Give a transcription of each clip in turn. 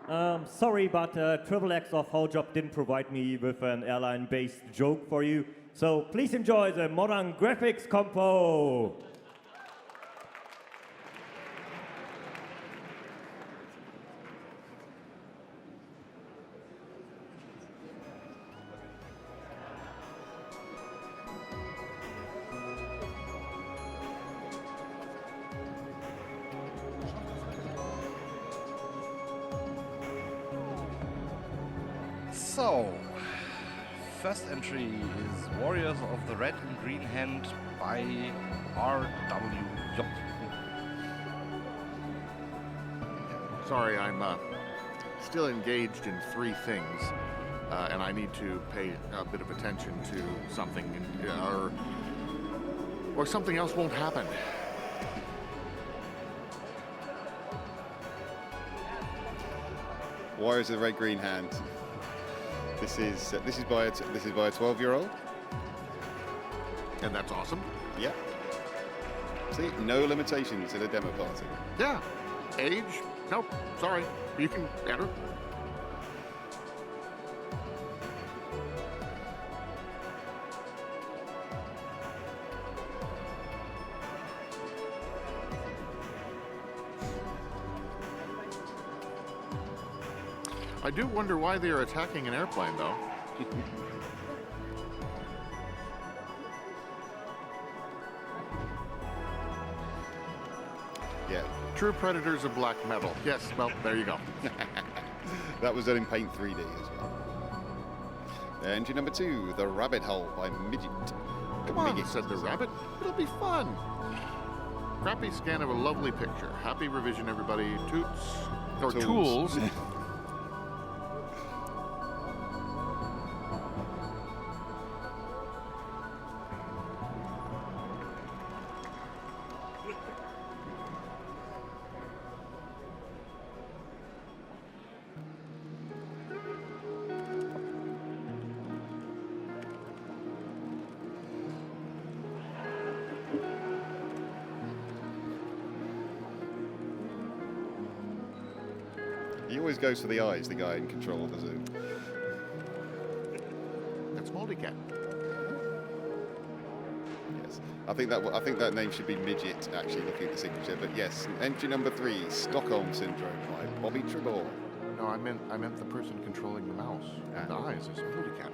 Sorry, but TravelX of Howjob didn't provide me with an airline-based joke for you. So please enjoy the modern graphics Compo. So, first entry is Warriors of the Red and Green Hand by R.W. Job. Sorry, I'm still engaged in three things, and I need to pay a bit of attention to something, or something else won't happen. Warriors of the Red Green Hand. This is by a 12-year-old. And that's awesome. Yeah. See, no limitations at a demo party. Yeah. Age? Nope. Sorry. You can enter. I do wonder why they are attacking an airplane, though. Yeah. True predators of black metal. Yes, well, there you go. That was done in Paint 3D as well. Entry number 2, The Rabbit Hole by Midget. Come on, said the rabbit. It'll be fun. Crappy scan of a lovely picture. Happy revision, everybody. Toots. Or tools. He always goes for the eyes, the guy in control, doesn't he? That's Moldycat. Yes. I think that name should be Midget, actually, looking at the signature. But yes, entry number 3, Stockholm Syndrome by Bobby Tribble. No, I meant the person controlling the mouse. And the eyes is Moldycat.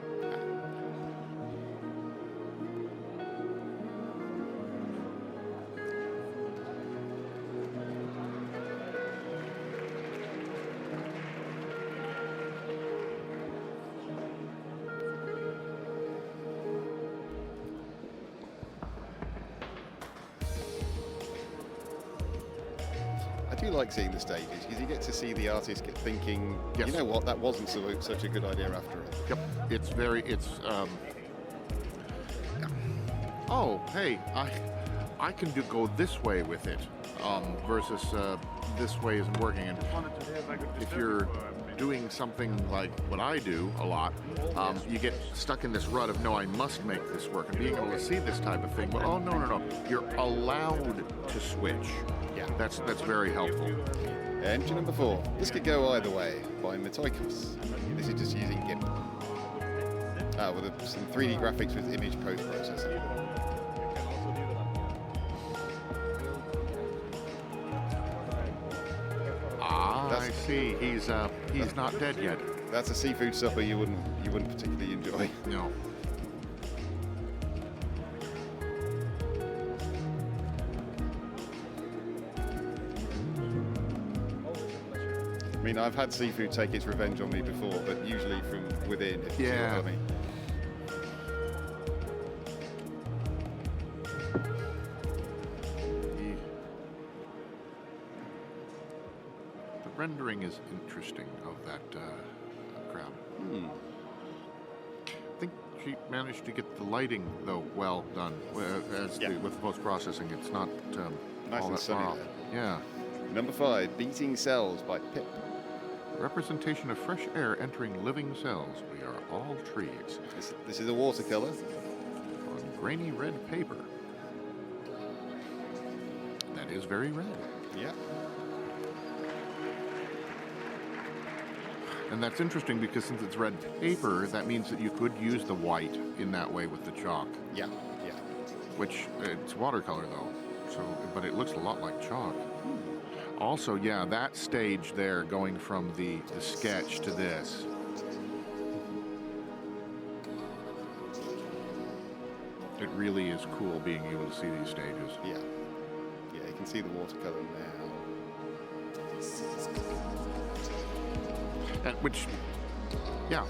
I do like seeing the stages because you get to see the artist get thinking, Yes. You know what, that wasn't such a good idea after all. Yep. Oh, hey, I can go this way with it, versus this way isn't working. And if you're doing something like what I do a lot, you get stuck in this rut of, no, I must make this work. And being able to see this type of thing, but oh, no. You're allowed to switch. Yeah. That's very helpful. Entry number 4, This Could Go Either Way by Metoikos. This is just using GIMP. With some 3D graphics with image post-processing. I see. He's not dead yet. That's a seafood supper you wouldn't particularly enjoy. No. I mean, I've had seafood take its revenge on me before, but usually from within. If you see what I mean. The rendering is interesting of that crab. I think she managed to get the lighting, though, well done. With post-processing, it's not Nice all and that sunny far off. there. Yeah. Number 5, Beating Cells by Pip. Representation of fresh air entering living cells. We are all trees. This is a watercolor. On grainy red paper. That is very red. Yeah. And that's interesting because since it's red paper, that means that you could use the white in that way with the chalk. Yeah, yeah. Which, it's watercolor though, so, but it looks a lot like chalk. Also, yeah, that stage there going from the sketch to this. It really is cool being able to see these stages. Yeah. Yeah, you can see the watercolor now. And which, yeah,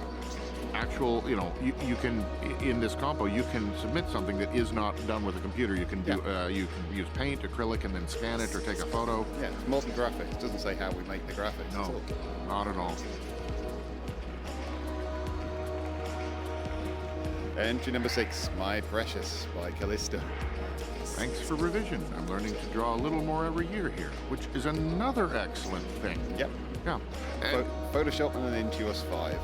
actual, you know, you can, in this compo, you can submit something that is not done with a computer. You can do, you can use paint, acrylic, and then scan it or take a photo. Yeah, it's modern graphics. It doesn't say how we make the graphics. No, at all. not at all. Entry number 6, My Precious by Callisto. Thanks for revision. I'm learning to draw a little more every year here, which is another excellent thing. Yep. Yeah. And Photoshop and an Intuos 5.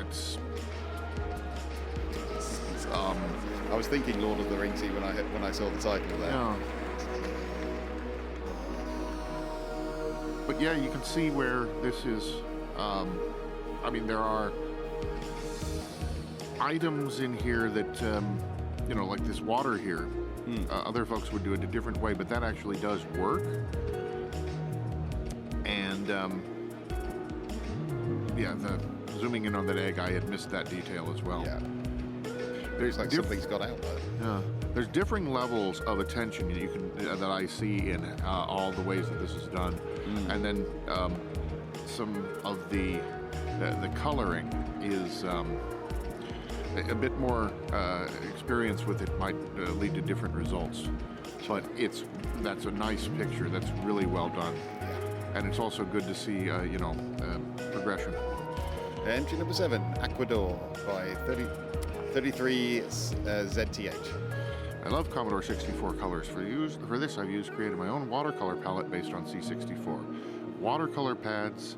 that's I was thinking Lord of the Ringsy when I saw the title there. yeah. But yeah, you can see where this is. I mean, there are items in here that you know, like this water here. Other folks would do it a different way, but that actually does work. And yeah, the zooming in on that egg, I had missed that detail as well. Yeah. There's Like something's got out there. yeah, there's differing levels of attention you can that I see in all the ways that this is done, and then some of the coloring is a bit more experience with it might lead to different results, but that's a nice picture. That's really well done. And it's also good to see, you know, progression. Entry number 7, Ecuador by 33 ZTH. I love Commodore 64 colors. For this, I've created my own watercolor palette based on C64. Watercolor pads.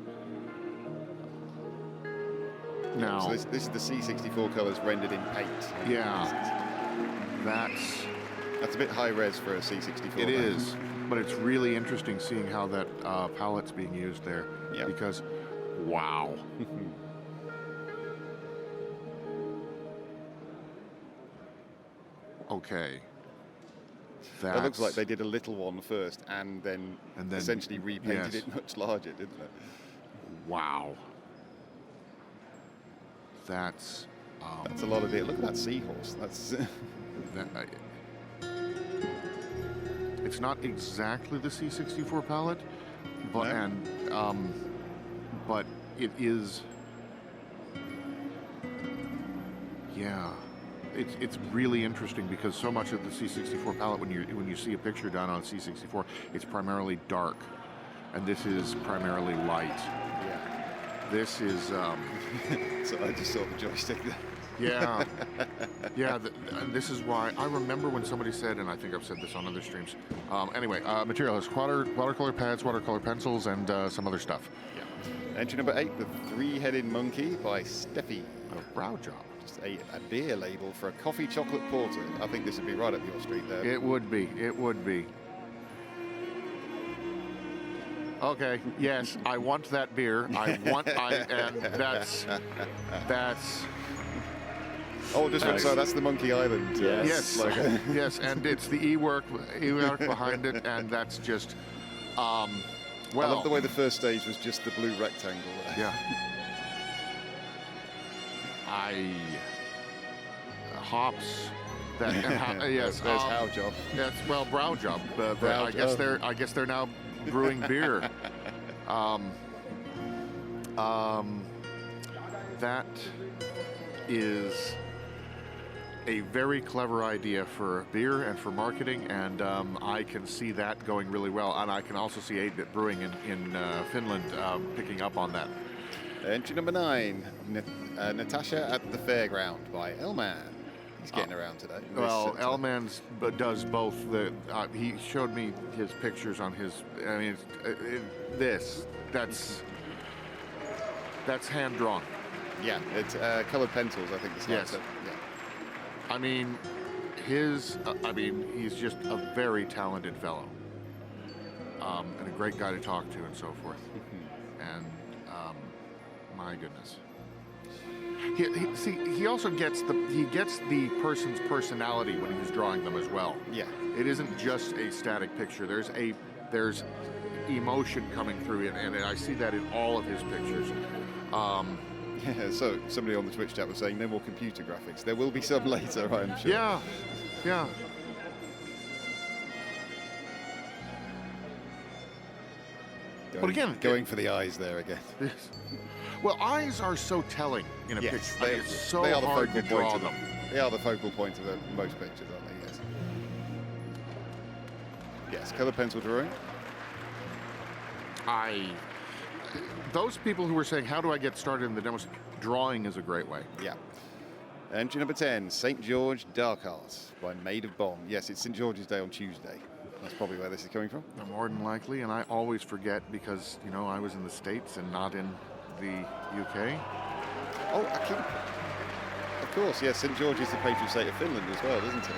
Now, So this is the C64 colors rendered in paint. yeah, that's a bit high res for a C64. it is, but it's really interesting seeing how that palette's being used there. Yep. Because, wow. Okay. That looks like they did a little one first and then essentially repainted it much larger, didn't they? Wow. That's That's a lot of it. Look at that seahorse. That's it's not exactly the C64 palette, but No. but it is. Yeah, it's really interesting because so much of the C64 palette, when you see a picture done on C64, it's primarily dark, and this is primarily light. yeah. This is. So I just saw the joystick there. Yeah, yeah. This is why I remember when somebody said, and I think I've said this on other streams. Anyway, material has watercolor pads, watercolor pencils, and some other stuff. Yeah. Entry number 8, the Three-Headed Monkey by Steffi. A brow job. Just a beer label for a coffee chocolate porter. I think this would be right up your street there. It would be. It would be. Okay. Yes, I want that beer. And that's. Oh, so that's the Monkey Island. Yes. logo. Yes, and it's the e-work behind it, and that's just. Well. I love the way the first stage was just the blue rectangle there. Yeah. Hops. That yes. There's how job. That's brow job. Brow I guess job. I guess they're now brewing beer. That is a very clever idea for beer and for marketing, and I can see that going really well. And I can also see 8-Bit Brewing in Finland picking up on that. Entry number 9, Natasha at the Fairground by Elman. He's getting around today. Well, Elman does both. He showed me his pictures on his. I mean, that's hand drawn. Yeah, it's colored pencils, I think. Yes. Yeah. I mean, he's just a very talented fellow, and a great guy to talk to, and so forth. And My goodness. He also gets the person's personality when he's drawing them as well. Yeah. It isn't just a static picture. There's emotion coming through it, and I see that in all of his pictures. Yeah, so somebody on the Twitch chat was saying no more computer graphics. There will be some later, I'm sure. Yeah. Going for the eyes there again. Yes. Well, eyes are so telling in a picture. It's so they are the hard focal to draw point them. They are the focal point of most pictures, aren't they? Yes. Yes, color pencil drawing. Those people who were saying, how do I get started in the demos? Drawing is a great way. Yeah. Entry number 10, St. George Dark Arts by Made of Bomb. Yes, it's St. George's Day on Tuesday. That's probably where this is coming from. More than likely, and I always forget because, I was in the States and not in the UK. Oh, actually, of course, yes, St. George is the patron saint of Finland as well, isn't it?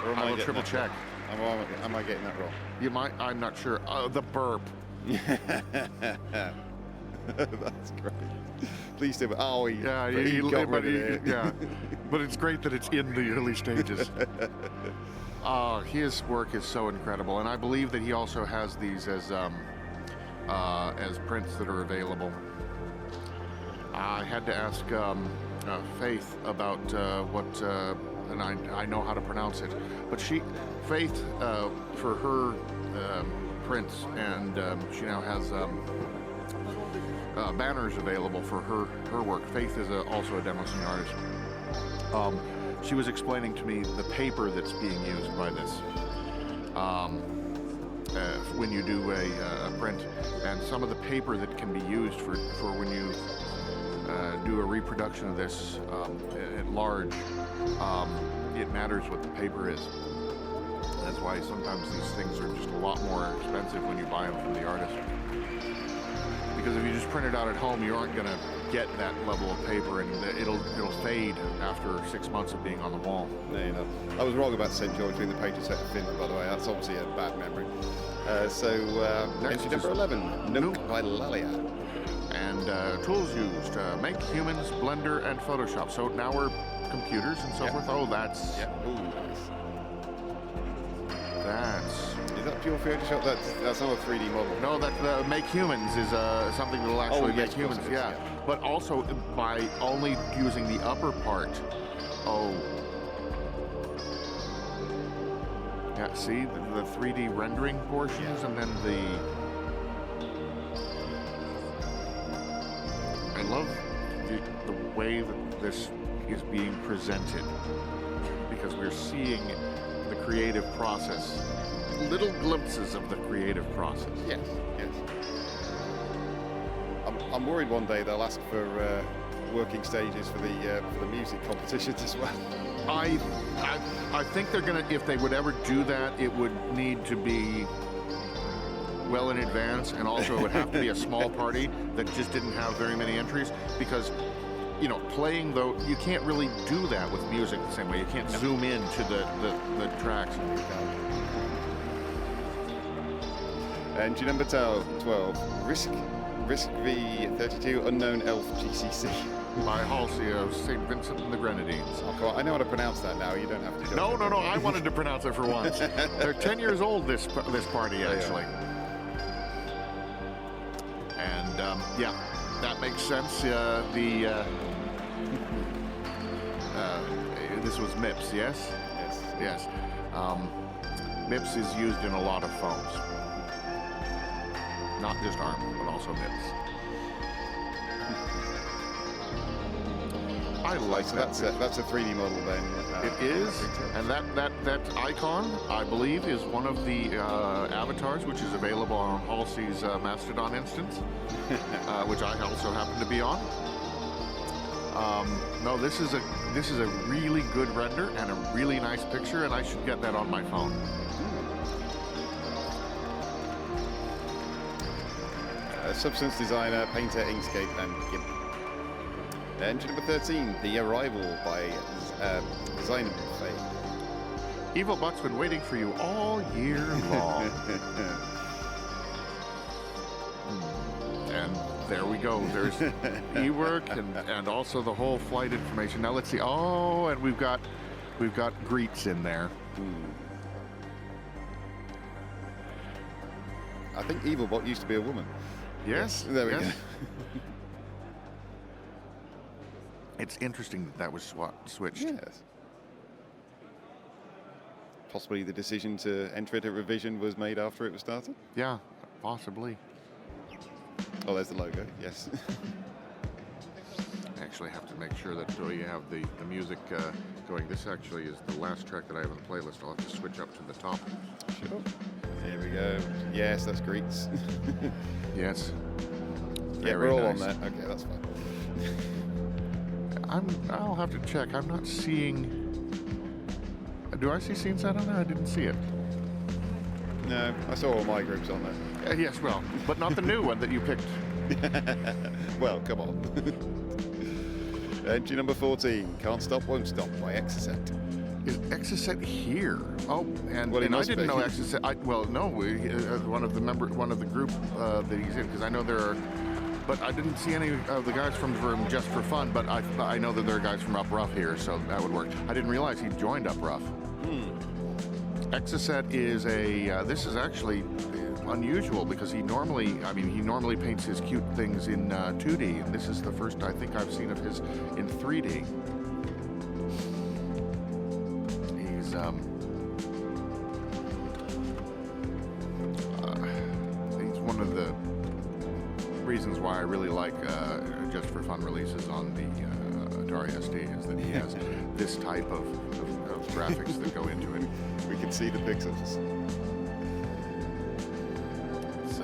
Or I will triple check. Am I getting that wrong? You might, I'm not sure. The burp. That's great. Please do. Oh, he got rid of it. Yeah, but it's great that it's in the early stages. His work is so incredible, and I believe that he also has these as prints that are available. I had to ask Faith about what, and I know how to pronounce it, but Faith, for her prints, and she now has banners available for her work. Faith is also a demo scene artist. She was explaining to me the paper that's being used by this when you do a print, and some of the paper that can be used for when you do a reproduction of this at large. It matters what the paper is. That's why sometimes these things are just a lot more expensive when you buy them from the artist. Because if you just print it out at home, you aren't going to get that level of paper, and it'll fade after 6 months of being on the wall. No. I was wrong about St. George being the patron saint of Finland, by the way. That's obviously a bad memory. Entry number 11, Nook by Lalia. And tools used, Make, Humans, Blender, and Photoshop. So now we're computers and so forth. Oh, that's... Yeah. Ooh, nice. Is that pure Photoshop? That's not a 3D model. No, that Make Humans is something that will actually make humans. Yeah, but also by only using the upper part. Oh, yeah. See the 3D rendering portions, and then I love the way that this is being presented, because we're seeing the creative process, little glimpses of the creative process. Yes. I'm worried one day they'll ask for working stages for the music competitions as well. I think they're gonna, if they would ever do that, it would need to be well in advance, and also it would have to be a small party that just didn't have very many entries, because playing though, you can't really do that with music the same way. You can't zoom in to the tracks. Entry number 12, Risk V32 Unknown Elf GCC. By Halsey of St. Vincent and the Grenadines. Oh, come on. I know how to pronounce that now. You don't have to. No. I wanted to pronounce it for once. They're 10 years old, this party, actually. And, that makes sense. This was MIPS, yes? Yes. MIPS is used in a lot of phones. Not just ARM, but also MIPS. I like that. That's a 3D model then. It is, and that icon, I believe, is one of the avatars, which is available on Halsey's Mastodon instance, which I also happen to be on. No, this is a really good render and a really nice picture, and I should get that on my phone. Substance designer, painter, Inkscape, and GIMP. Entry number 13, The Arrival by Design Faye. Evil Buck's been waiting for you all year long. And there we go. There's e-work and also the whole flight information. Now let's see. Oh, and we've got greets in there. I think Evilbot used to be a woman. Yes. There we yes. go. It's interesting that was switched. Yes. Possibly the decision to enter it at revision was made after it was started. Yeah, possibly. Oh, there's the logo. Yes. I actually have to make sure that you have the music going. This actually is the last track that I have on the playlist. I'll have to switch up to the top. Sure. Here we go. Yes, that's greets. Yes. Yeah, Very we're all nice. on that. Okay, that's fine. I'll have to check. I'm not seeing. Do I see scene set on there? I didn't see it. No, I saw all my groups on there. Yes, well, but not the new one that you picked. Well, come on. Entry number 14, Can't Stop, Won't Stop by Exocet. Is Exocet here? Oh, and, Well, he and I must didn't be. know Exocet. Well, no, one of the group that he's in, because I know there are. But I didn't see any of the guys from Just for Fun. But I know that there are guys from Up Rough here, so that would work. I didn't realize he joined Up Rough. Exocet is a. This is actually unusual because he normally paints his cute things in 2D, and this is the first I think I've seen of his in 3D. He's one of the reasons why I really like Just for Fun releases on the Atari ST is that he has this type of graphics that go into it. We can see the pixels. It's,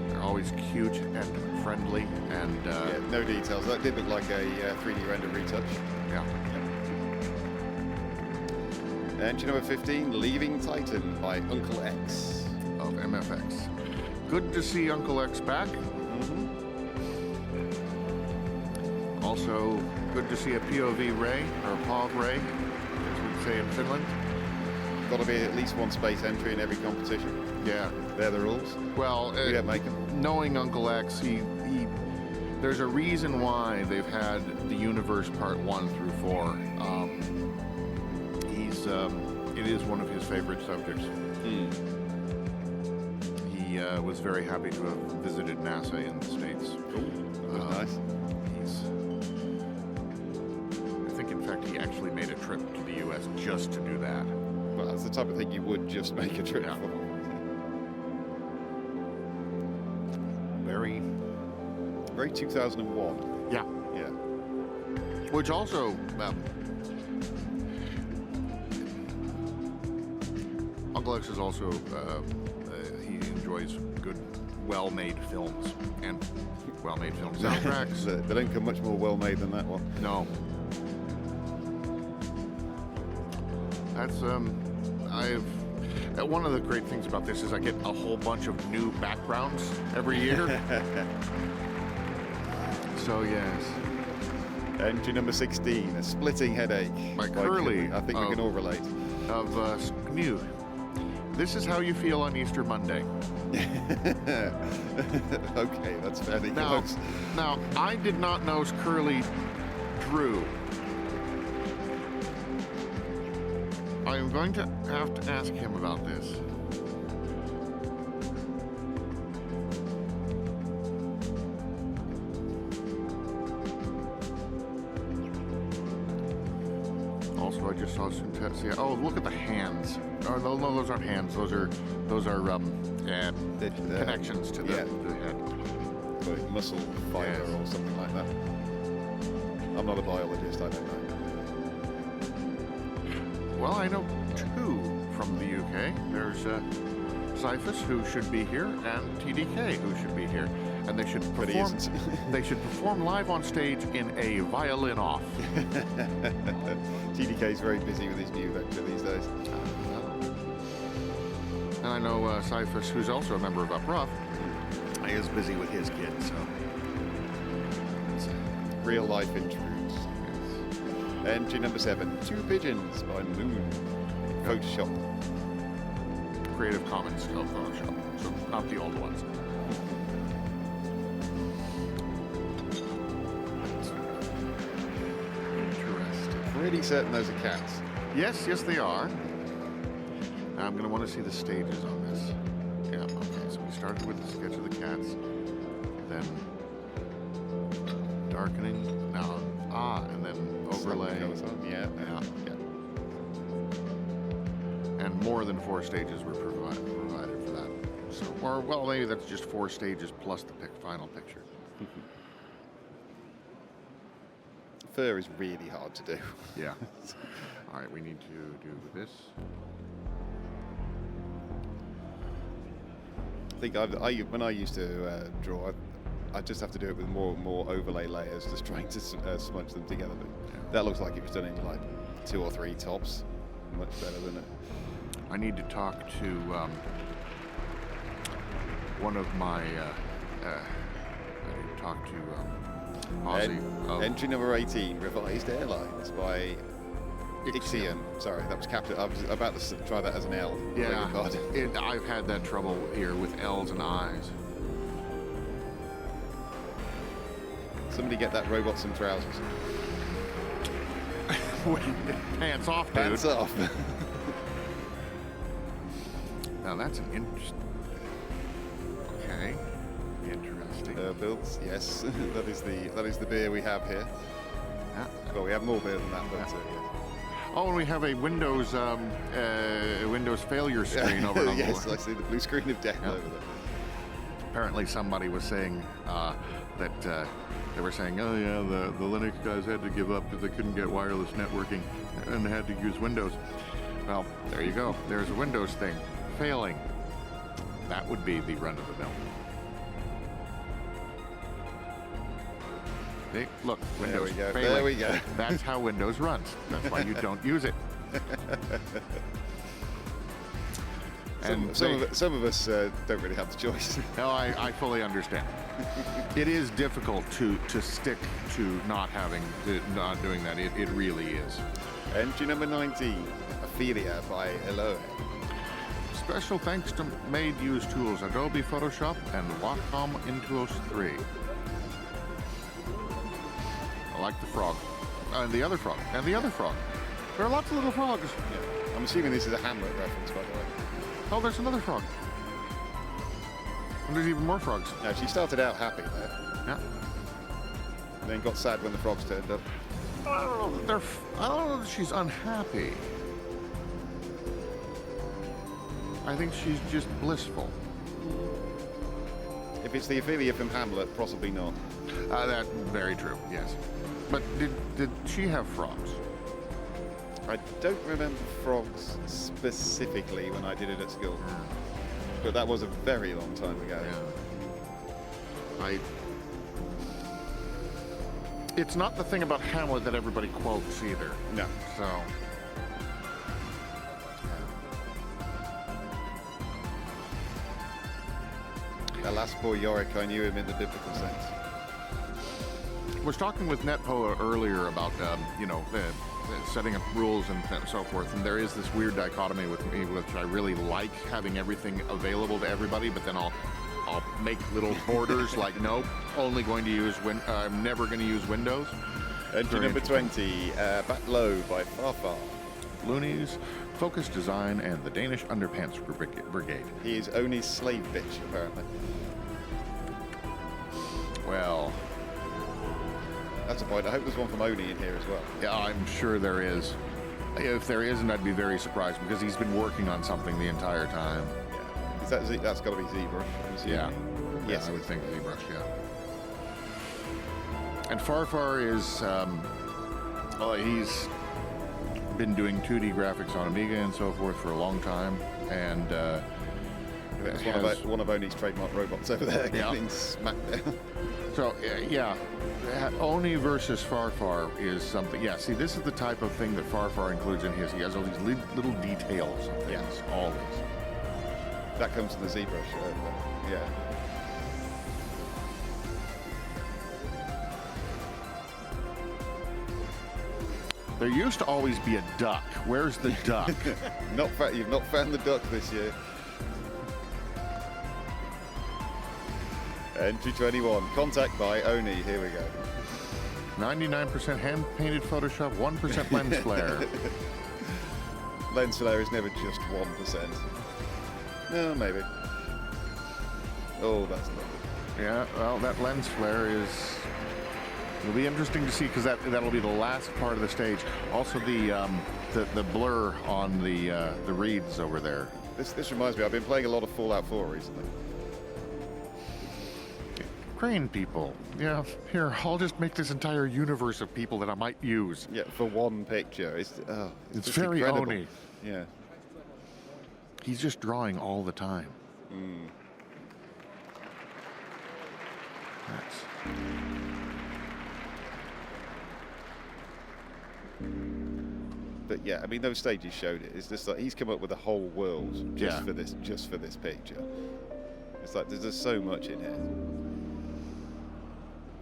they're always cute and friendly and Yeah, no details. That did look like a 3D render retouch. yeah. Entry number 15, Leaving Titan by Uncle X. Of MFX. Good to see Uncle X back. Also, good to see a POV Ray, or POV Ray, as we'd say in Finland. Got to be at least one space entry in every competition. Yeah. They're the rules. Well, We don't make them. knowing Uncle X, there's a reason why they've had the Universe Part 1 through 4. It is one of his favorite subjects. He was very happy to have visited NASA in the States. That was nice. I think, in fact, he actually made a trip to the U.S. just to do that. Well, that's the type of thing you would just make a trip Yeah. for. Very, Very 2001. yeah. Yeah. Which also, Uncle X is also, he enjoys good, well-made films and well-made film soundtracks. They don't come much more well made than that one. No. That's, one of the great things about this is I get a whole bunch of new backgrounds every year. So, yes. Entry number 16, A Splitting Headache. By By Curly I think we can all relate. Of Scnew. This is how you feel on Easter Monday. Okay, that's fairly Now, close. I did not know Curly drew. I am going to have to ask him about this. Also, I just saw some tests. Yeah. Oh, look at the hands. Oh, no, those aren't hands. Those are connections to the head. Like muscle fiber or something like that. I'm not a biologist, I don't know. Well, I know two from the UK. There's Cyphus, who should be here, and TDK, who should be here. And they should But he perform. isn't. They should perform live on stage in a violin off. TDK is very busy with his new vector these days. And I know Cyphus, who's also a member of Up Rough, is busy with his kids. So Real life intrudes. Entry number 7, Two Pigeons by Moon. Photoshop. Creative Commons of Photoshop, so not the old ones. pretty certain those are cats. Yes, yes, they are. Now I'm going to want to see the stages on this. Yeah, okay, so we started with the sketch of the cats, then darkening, now, and then overlay. Goes on. Yeah. And more than 4 stages were provided for that. So, or, well, maybe that's just 4 stages plus the final picture. Fur is really hard to do. Yeah. All right, we need to do this. I think when I used to draw, I just have to do it with more and more overlay layers, just trying to smudge them together. But that looks like it was done in like 2 or 3 tops. Much better than it. I need to talk to one of my. I need to talk to Ozzy. Entry number 18, Revised Airlines by Ixion. Sorry, that was Captain. I was about to try that as an L. Yeah, I've had that trouble here with L's and I's. Somebody get that robot some trousers. Pants off, dude. Pants off. Now that's an interesting. Okay, interesting. Builds, yes. that is the beer we have here. Yeah. Well, we have more beer than that, but yes. Oh, and we have a Windows failure screen over on the yes, wall. I see the blue screen of death over there. Apparently, somebody was saying that they were saying, oh yeah, the Linux guys had to give up because they couldn't get wireless networking and they had to use Windows. Well, there you go. There's a Windows thing failing. That would be the run of the mill. Hey, look, Windows There we go. failing. There we go. That's how Windows runs. That's why you don't use it. Some of us don't really have the choice. No, I fully understand. It is difficult to stick to not doing that. It really is. Entry number 19, Ophelia by Eloe. Special thanks to Made Use Tools, Adobe Photoshop, and Wacom Intuos 3. I like the frog. And the other frog. And the other frog. There are lots of little frogs. Yeah. I'm assuming this is a Hamlet reference, by the way. Oh, there's another frog. And there's even more frogs. No, she started out happy there. Yeah. And then got sad when the frogs turned up. I don't know that she's unhappy. I think she's just blissful. If it's the Ophelia from Hamlet, possibly not. That's very true, yes. But did she have frogs? I don't remember frogs specifically when I did it at school. But that was a very long time ago. Yeah. It's not the thing about Hamlet that everybody quotes either. No. So. Alas, poor Yorick, I knew him in the biblical sense. I was talking with NetPo earlier about, setting up rules and so forth, and there is this weird dichotomy with me, which I really like, having everything available to everybody, but then I'll make little borders like, nope, only going to use I'm never going to use Windows. Entry number 20, Back Low by Farfar. Loonies, Focus Design, and the Danish Underpants Brigade. He is Oni's slave bitch, apparently. Well, that's a point. I hope there's one from Oni in here as well. yeah, I'm sure there is. If there isn't, I'd be very surprised because he's been working on something the entire time. Yeah. That's got to be ZBrush. Yeah. Yes, I would think ZBrush, yeah. And Farfar is, he's been doing 2D graphics on Amiga and so forth for a long time, and It's one of Oni's trademark robots over there getting Yeah. smacked down. So, yeah, Oni versus Farfar is something. Yeah, see, this is the type of thing that Farfar includes in his. He has all these little details of things, Yes. always. That comes from the ZBrush. Yeah. There used to always be a duck. Where's the duck? You've not found the duck this year. Entry 21, Contact by Oni. Here we go. 99% hand-painted Photoshop, 1% lens flare. Lens flare is never just 1%. No, maybe. Oh, that's lovely. Yeah, well, that lens flare is... It'll be interesting to see because that'll be the last part of the stage. Also, the blur on the reeds over there. This reminds me, I've been playing a lot of Fallout 4 recently. Crane people. Yeah, here, I'll just make this entire universe of people that I might use. Yeah, for one picture. It's It's just very incredible. Oni. Yeah. He's just drawing all the time. That's... But yeah, I mean, those stages showed it. It's just like he's come up with a whole world just Yeah. for this picture. It's like there's just so much in here.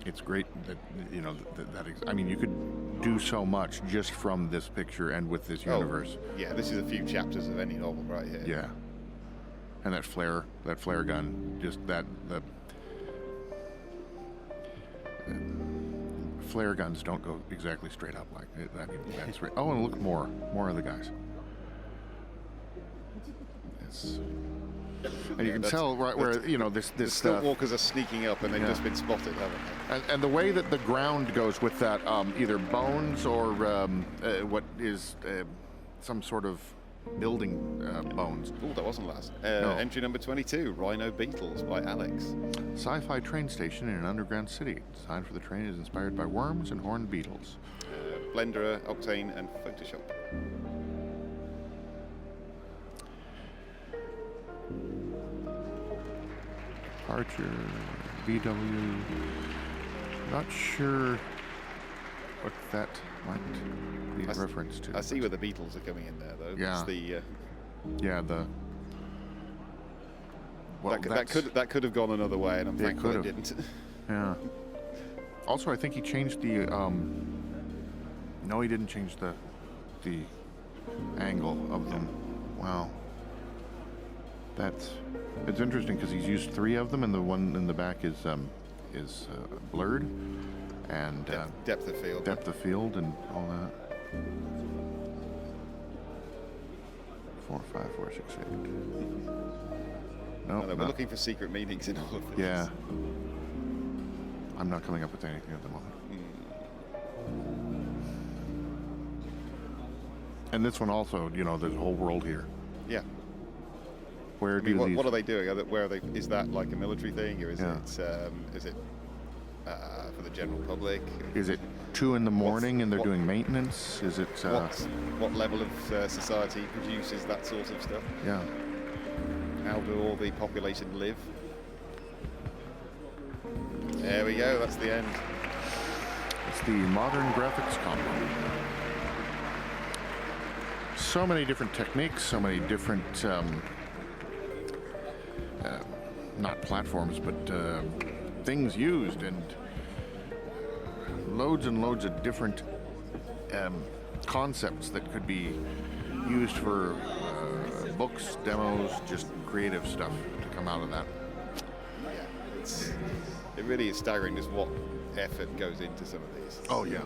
It's great that, you know, I mean, you could do so much just from this picture and with this universe. Yeah, this is a few chapters of any novel right here. Yeah. And that flare gun, just the flare guns don't go exactly straight up like it. I mean, that's right. Oh, and look, more of the guys. Yes. And you can tell right where, you know, this The stuff. Stiltwalkers are sneaking up and they've Yeah. just been spotted, haven't they? And the way that the ground goes with that, either bones or what is some sort of building bones. Oh, that wasn't last. No. Entry number 22, Rhino Beetles by Alex. Sci-fi train station in an underground city. Design for the train is inspired by worms and horned beetles. Blender, Octane, and Photoshop. Departure, VW. Not sure what that might be a reference to. I see where the Beatles are coming in there, though. Yeah. It's the, Yeah, the. Well, that could have gone another way, and I'm Yeah, it thankful it could've. didn't. Yeah. Also, I think he changed the. No, he didn't change the angle of them. Wow. It's interesting because he's used 3 of them, and the one in the back is blurred, and Depth of field. depth of field and all that. 4, 5, 4, 6, 8. No, We're looking for secret meanings in all of this. Yeah. I'm not coming up with anything at the moment. And this one also, you know, there's a whole world here. Yeah. Where I mean, do these? what are they doing? Is that like a military thing, or is Yeah. it for the general public? Is it 2 in the morning and they're what- doing maintenance? Is it? What level of society produces that sort of stuff? Yeah. How do all the population live? There we go. That's the end. It's the modern graphics combo. So many different techniques, so many different, not platforms, but things used, and loads and loads of different concepts that could be used for books, demos, just creative stuff to come out of that. Yeah, it really is staggering just what effort goes into some of these. Oh, yeah.